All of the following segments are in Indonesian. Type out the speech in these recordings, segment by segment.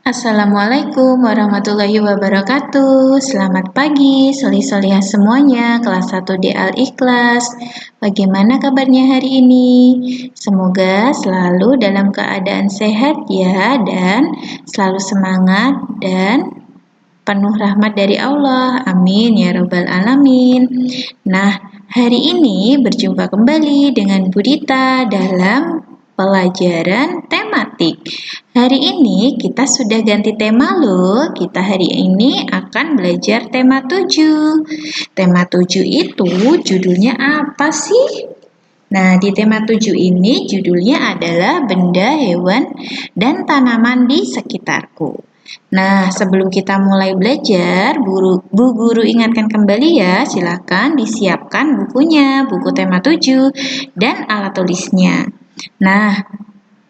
Assalamualaikum warahmatullahi wabarakatuh. Selamat pagi, solih-solihah semuanya, kelas 1 di Al-Ikhlas. Bagaimana kabarnya hari ini? Semoga selalu dalam keadaan sehat ya, dan selalu semangat dan penuh rahmat dari Allah. Amin ya rabbal alamin. Nah, hari ini berjumpa kembali dengan Budita dalam pelajaran tematik. Hari ini kita sudah ganti tema loh. Kita hari ini akan belajar tema 7. Tema 7 itu judulnya apa sih? Nah, di tema 7 ini judulnya adalah benda, hewan, dan tanaman di sekitarku. Nah, sebelum kita mulai belajar, Bu Guru ingatkan kembali ya, silakan disiapkan bukunya, buku tema 7, dan alat tulisnya. Nah,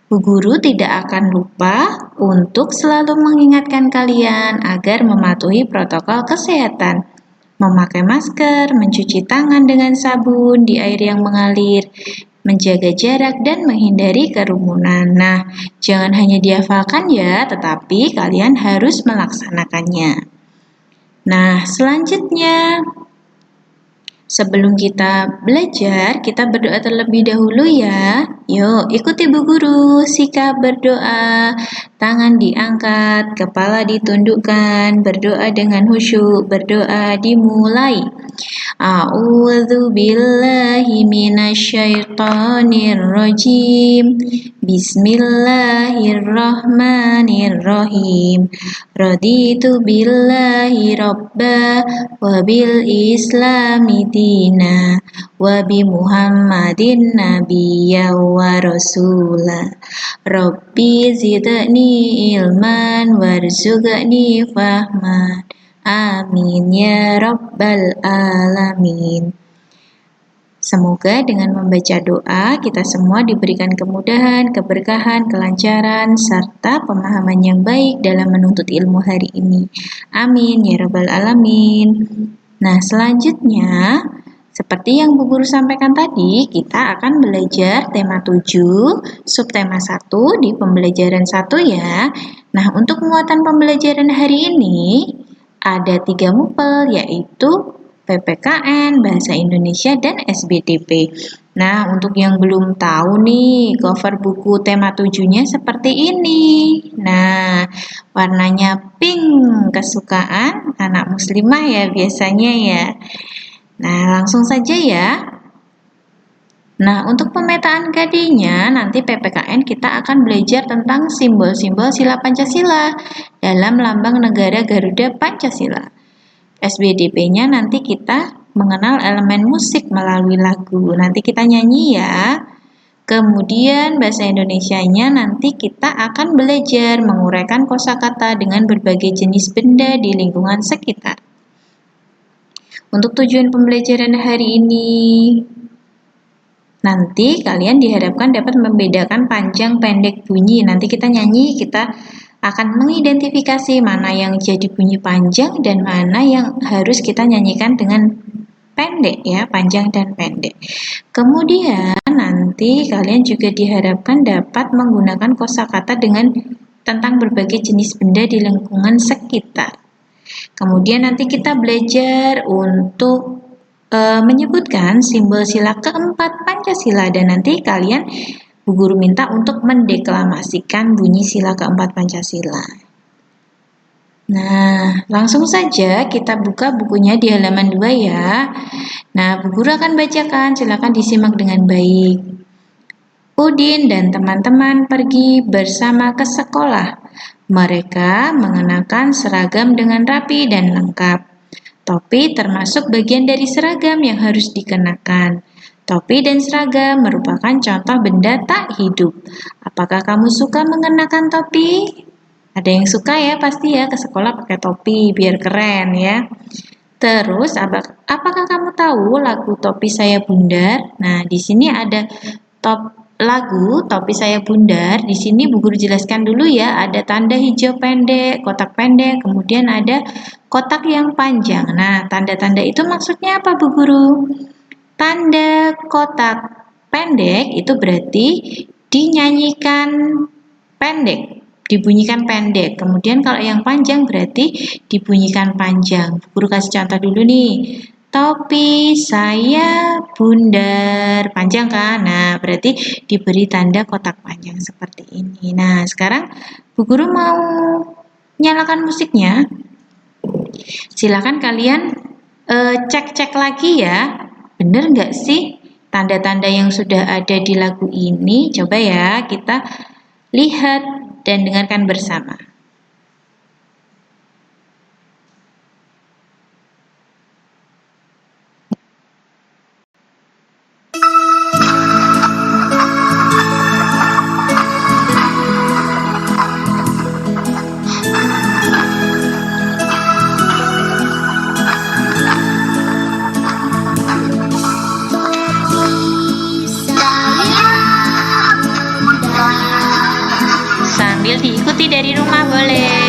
Bu Guru tidak akan lupa untuk selalu mengingatkan kalian agar mematuhi protokol kesehatan. Memakai masker, mencuci tangan dengan sabun di air yang mengalir, menjaga jarak dan menghindari kerumunan. Nah, jangan hanya dihafalkan ya, tetapi kalian harus melaksanakannya. Nah, selanjutnya sebelum kita belajar, kita berdoa terlebih dahulu ya. Yuk, ikuti Bu Guru. Sikap berdoa, tangan diangkat, kepala ditundukkan, berdoa dengan khusyuk, berdoa dimulai. A'udzu billahi minasyaitonir rajim. Bismillahirrahmanirrahim. Raditu billahi robba wa bil islami dina wa bi Muhammadin nabiyya wa rasula. Rabbi zidni ilman warzuqni fahman. Amin ya rabbal alamin. Semoga dengan membaca doa kita semua diberikan kemudahan, keberkahan, kelancaran, serta pemahaman yang baik dalam menuntut ilmu hari ini. Amin ya rabbal alamin. Nah, selanjutnya seperti yang Bu Guru sampaikan tadi, kita akan belajar tema 7, subtema 1 di pembelajaran 1 ya. Nah, untuk muatan pembelajaran hari ini ada 3 mupel, yaitu PPKN, Bahasa Indonesia, dan SBDP. Nah, untuk yang belum tahu nih, cover buku tema 7-nya seperti ini. Nah, warnanya pink, kesukaan anak muslimah ya biasanya ya. Nah, langsung saja ya. Nah, untuk pemetaan KD-nya, nanti PPKN kita akan belajar tentang simbol-simbol sila Pancasila dalam lambang negara Garuda Pancasila. SBDP-nya nanti kita mengenal elemen musik melalui lagu. Nanti kita nyanyi ya. Kemudian bahasa Indonesianya nanti kita akan belajar menguraikan kosakata dengan berbagai jenis benda di lingkungan sekitar. Untuk tujuan pembelajaran hari ini, nanti kalian diharapkan dapat membedakan panjang pendek bunyi. Nanti kita nyanyi, kita akan mengidentifikasi mana yang jadi bunyi panjang dan mana yang harus kita nyanyikan dengan pendek ya, panjang dan pendek. Kemudian nanti kalian juga diharapkan dapat menggunakan kosakata dengan tentang berbagai jenis benda di lingkungan sekitar. Kemudian nanti kita belajar untuk menyebutkan simbol sila keempat Pancasila, dan nanti kalian Bu Guru minta untuk mendeklamasikan bunyi sila keempat Pancasila. Nah, langsung saja kita buka bukunya di halaman 2 ya. Nah, Bu Guru akan bacakan, silakan disimak dengan baik. Udin dan teman-teman pergi bersama ke sekolah. Mereka mengenakan seragam dengan rapi dan lengkap. Topi termasuk bagian dari seragam yang harus dikenakan. Topi dan seragam merupakan contoh benda tak hidup. Apakah kamu suka mengenakan topi? Ada yang suka ya, pasti ya ke sekolah pakai topi biar keren ya. Terus, apakah kamu tahu lagu Topi Saya Bundar? Nah, di sini ada lagu Topi Saya Bundar. Di sini Bu Guru jelaskan dulu ya, ada tanda hijau pendek, kotak pendek, kemudian ada kotak yang panjang. Nah, tanda-tanda itu maksudnya apa Bu Guru? Tanda kotak pendek itu berarti dinyanyikan pendek. dibunyikan pendek. Kemudian kalau yang panjang berarti dibunyikan panjang. Guru kasih contoh dulu nih. Topi saya bundar. Panjang kan? Nah, berarti diberi tanda kotak panjang seperti ini. Nah, sekarang Bu Guru mau nyalakan musiknya. Silakan kalian cek-cek lagi ya. Bener nggak sih tanda-tanda yang sudah ada di lagu ini? Coba ya kita lihat dan dengarkan bersama. Sambil diikuti dari rumah boleh.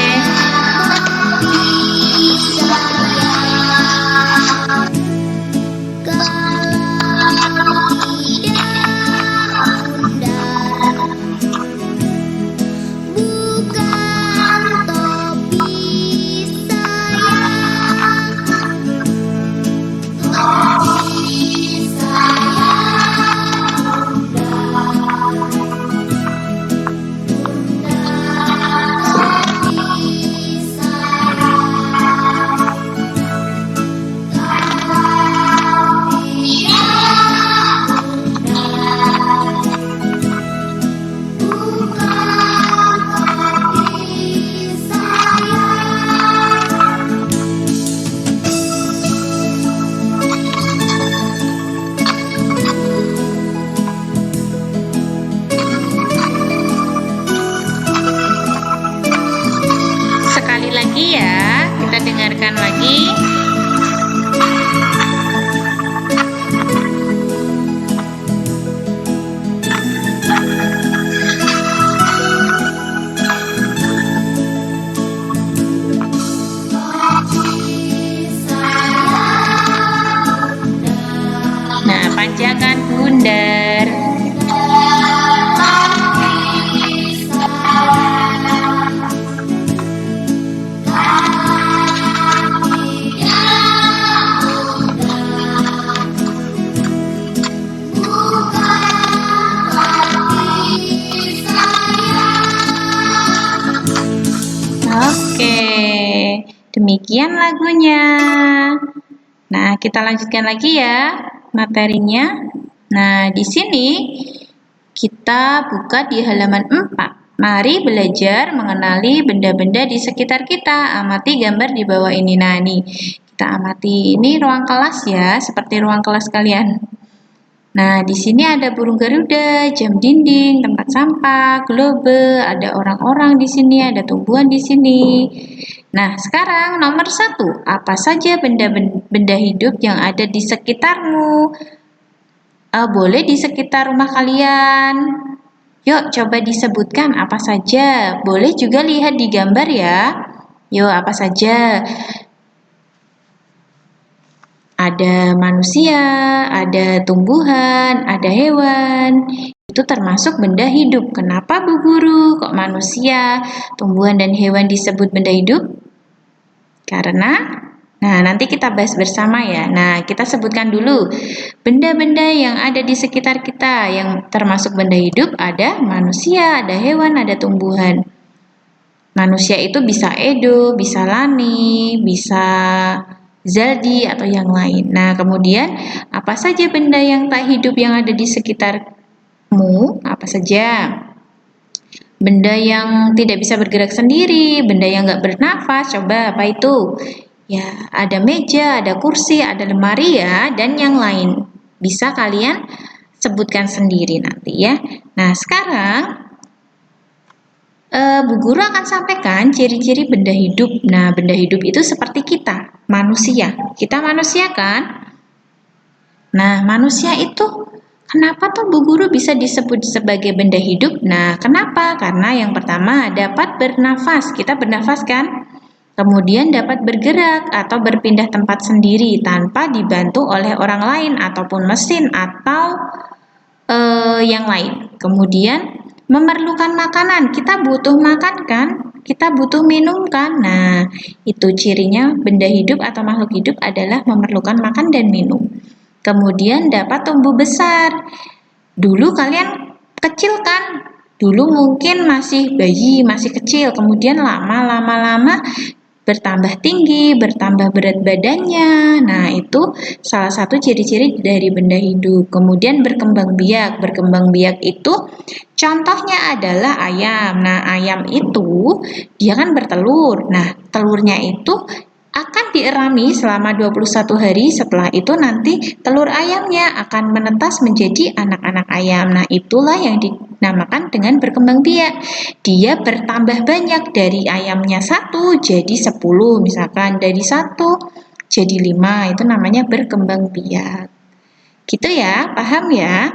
Sekali lagi ya, kita dengarkan lagi. Nah, panjangan bundar. Oke, demikian lagunya. Nah, kita lanjutkan lagi ya materinya. Nah, di sini kita buka di halaman 4. Mari belajar mengenali benda-benda di sekitar kita. Amati gambar di bawah ini. Nah, nih kita amati ini ruang kelas ya, seperti ruang kelas kalian. Nah, di sini ada burung garuda, jam dinding, tempat sampah, globe, ada orang-orang di sini, ada tumbuhan di sini. Nah, sekarang nomor 1, apa saja benda hidup yang ada di sekitarmu? Boleh di sekitar rumah kalian. Yuk, coba disebutkan apa saja. Boleh juga lihat di gambar ya. Yuk, apa saja? Ada manusia, ada tumbuhan, ada hewan. Itu termasuk benda hidup. Kenapa Bu Guru? Kok manusia, tumbuhan, dan hewan disebut benda hidup? Karena, nah nanti kita bahas bersama ya. Nah, kita sebutkan dulu. Benda-benda yang ada di sekitar kita yang termasuk benda hidup ada manusia, ada hewan, ada tumbuhan. Manusia itu bisa Edo, bisa Lani, bisa Zaldi atau yang lain. Nah, kemudian apa saja benda yang tak hidup yang ada di sekitarmu? Apa saja? Benda yang tidak bisa bergerak sendiri, benda yang nggak bernafas, coba apa itu? Ya, ada meja, ada kursi, ada lemari ya, dan yang lain. Bisa kalian sebutkan sendiri nanti ya. Nah, sekarang Bu Guru akan sampaikan ciri-ciri benda hidup. Nah, benda hidup itu seperti kita, manusia. Kita manusia kan? Nah, manusia itu kenapa tuh Bu Guru bisa disebut sebagai benda hidup? Nah, kenapa? Karena yang pertama dapat bernafas. Kita bernafas kan? Kemudian dapat bergerak atau berpindah tempat sendiri tanpa dibantu oleh orang lain ataupun mesin atau yang lain. Kemudian memerlukan makanan. Kita butuh makan kan? Kita butuh minum kan? Nah, itu cirinya benda hidup atau makhluk hidup adalah memerlukan makan dan minum. Kemudian dapat tumbuh besar. Dulu kalian kecil kan? Dulu mungkin masih bayi, masih kecil. Kemudian lama-lama bertambah tinggi, bertambah berat badannya. Nah, itu salah satu ciri-ciri dari benda hidup. Kemudian berkembang biak. Berkembang biak itu contohnya adalah ayam. Nah, ayam itu dia kan bertelur. Nah, telurnya itu akan dierami selama 21 hari. Setelah itu nanti telur ayamnya akan menetas menjadi anak-anak ayam. Nah, itulah yang dinamakan dengan berkembang biak. Dia bertambah banyak, dari ayamnya 1 jadi 10, misalkan dari 1 jadi 5, itu namanya berkembang biak. Gitu ya, paham ya?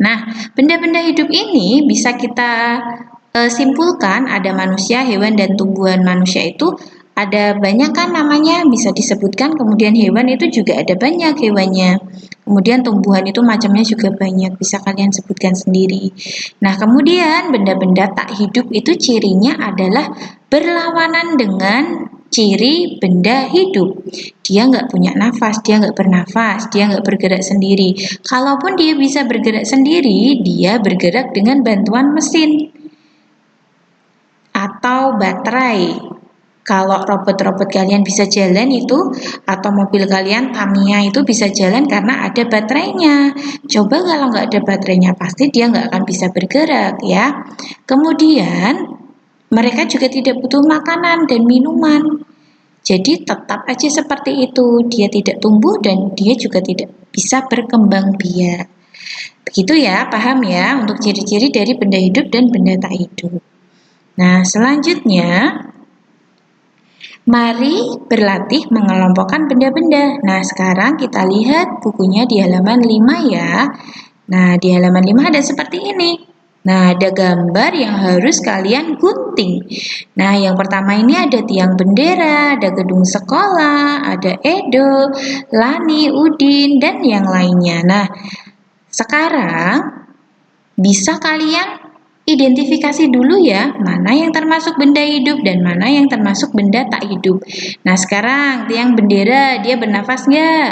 Nah, benda-benda hidup ini bisa kita simpulkan ada manusia, hewan, dan tumbuhan. Manusia itu ada banyak kan namanya, bisa disebutkan. Kemudian hewan itu juga ada banyak hewannya. Kemudian tumbuhan itu macamnya juga banyak, bisa kalian sebutkan sendiri. Nah, kemudian benda-benda tak hidup itu cirinya adalah berlawanan dengan ciri benda hidup. Dia nggak punya nafas, dia nggak bernafas, dia nggak bergerak sendiri. Kalaupun dia bisa bergerak sendiri, dia bergerak dengan bantuan mesin atau baterai. Kalau robot-robot kalian bisa jalan itu, atau mobil kalian Tamiya itu bisa jalan karena ada baterainya. Coba kalau nggak ada baterainya, pasti dia nggak akan bisa bergerak ya. Kemudian mereka juga tidak butuh makanan dan minuman. Jadi tetap aja seperti itu, dia tidak tumbuh dan dia juga tidak bisa berkembang biak. Begitu ya, paham ya untuk ciri-ciri dari benda hidup dan benda tak hidup. Nah, selanjutnya mari berlatih mengelompokkan benda-benda. Nah, sekarang kita lihat bukunya di halaman 5 ya. Nah, di halaman 5 ada seperti ini. Nah, ada gambar yang harus kalian gunting. Nah, yang pertama ini ada tiang bendera, ada gedung sekolah, ada Edo, Lani, Udin, dan yang lainnya. Nah, sekarang bisa kalian identifikasi dulu ya, mana yang termasuk benda hidup dan mana yang termasuk benda tak hidup. Nah, sekarang tiang bendera, dia bernafas nggak?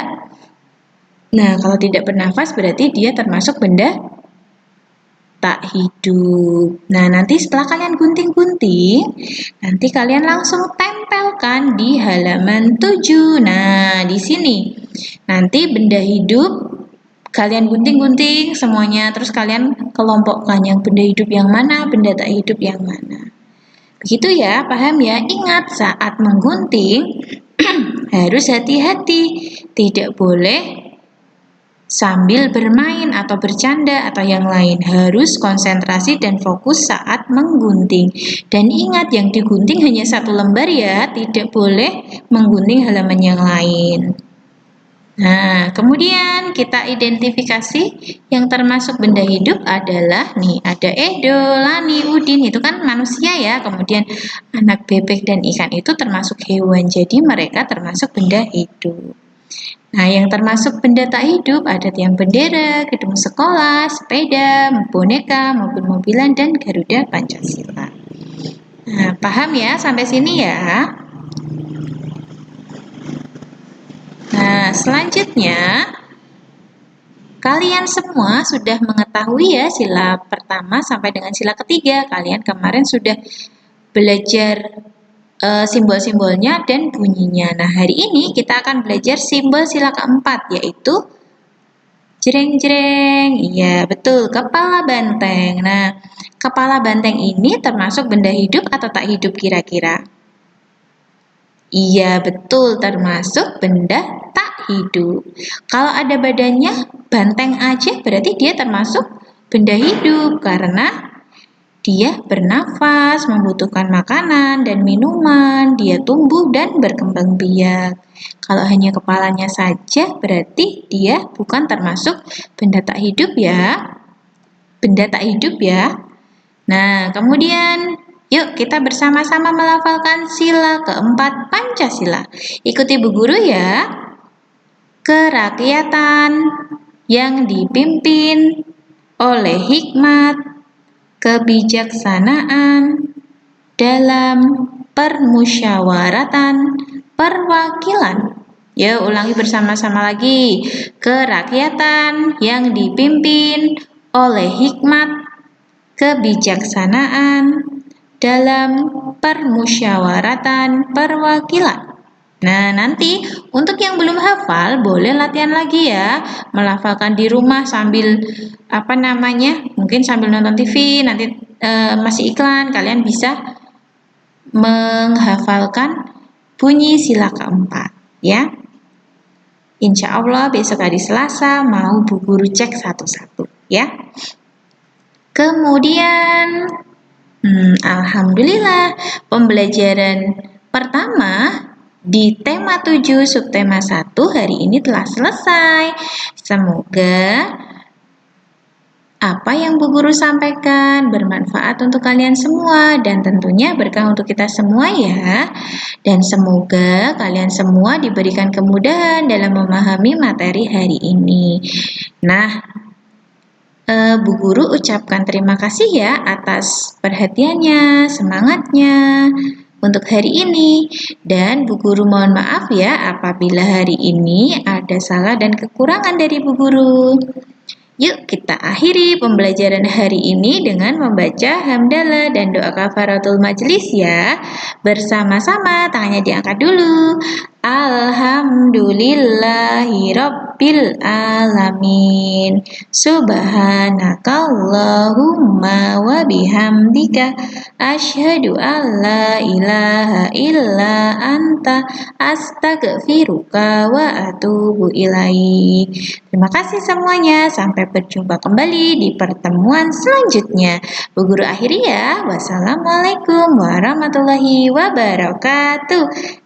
Nah, kalau tidak bernafas berarti dia termasuk benda tak hidup. Nah, nanti setelah kalian gunting-gunting, nanti kalian langsung tempelkan di halaman 7. Nah, di sini. Nanti benda hidup kalian gunting-gunting semuanya, terus kalian kelompokkan yang benda hidup yang mana, benda tak hidup yang mana. Begitu ya, paham ya? Ingat, saat menggunting harus hati-hati. Tidak boleh sambil bermain atau bercanda atau yang lain. Harus konsentrasi dan fokus saat menggunting. Dan ingat, yang digunting hanya 1 lembar ya, tidak boleh menggunting halaman yang lain. Nah, kemudian kita identifikasi yang termasuk benda hidup adalah nih, ada Edo, Lani, Udin, itu kan manusia ya. Kemudian anak bebek dan ikan itu termasuk hewan, jadi mereka termasuk benda hidup. Nah, yang termasuk benda tak hidup ada tiang bendera, gedung sekolah, sepeda, boneka, mobil-mobilan, dan Garuda Pancasila. Nah, paham ya sampai sini ya? Nah, selanjutnya kalian semua sudah mengetahui ya sila pertama sampai dengan sila ketiga. Kalian kemarin sudah belajar simbol-simbolnya dan bunyinya. Nah, hari ini kita akan belajar simbol sila keempat, yaitu jreng-jreng. Iya, betul, kepala banteng. Nah, kepala banteng ini termasuk benda hidup atau tak hidup kira-kira? Iya, betul, termasuk benda tak hidup. Kalau ada badannya banteng aja berarti dia termasuk benda hidup karena dia bernafas, membutuhkan makanan dan minuman, dia tumbuh dan berkembang biak. Kalau hanya kepalanya saja berarti dia bukan termasuk benda tak hidup ya. Benda tak hidup ya. Nah, kemudian yuk kita bersama-sama melafalkan sila keempat Pancasila. Ikuti Bu Guru ya. Kerakyatan yang dipimpin oleh hikmat, kebijaksanaan dalam permusyawaratan perwakilan. Ya, ulangi bersama-sama lagi. Kerakyatan yang dipimpin oleh hikmat, kebijaksanaan dalam permusyawaratan perwakilan. Nah, nanti untuk yang belum hafal boleh latihan lagi ya, melafalkan di rumah sambil mungkin sambil nonton TV, nanti masih iklan, kalian bisa menghafalkan bunyi sila keempat ya. Insya Allah besok hari Selasa mau Bu Guru cek satu-satu ya. Kemudian alhamdulillah pembelajaran pertama di tema 7 subtema 1 hari ini telah selesai. Semoga apa yang Bu Guru sampaikan bermanfaat untuk kalian semua dan tentunya berkah untuk kita semua ya. Dan semoga kalian semua diberikan kemudahan dalam memahami materi hari ini. Nah, Bu Guru ucapkan terima kasih ya atas perhatiannya, semangatnya untuk hari ini. Dan Bu Guru mohon maaf ya apabila hari ini ada salah dan kekurangan dari Bu Guru. Yuk kita akhiri pembelajaran hari ini dengan membaca hamdalah dan doa kafaratul majelis ya. Bersama-sama tangannya diangkat dulu. Alhamdulillahirabbil alamin. Subhanakallahumma wa bihamdika asyhadu an la ilaha illa anta astaghfiruka wa atubu ilaik. Terima kasih semuanya. Sampai berjumpa kembali di pertemuan selanjutnya. Bu Guru akhiri ya. Wassalamualaikum warahmatullahi wabarakatuh.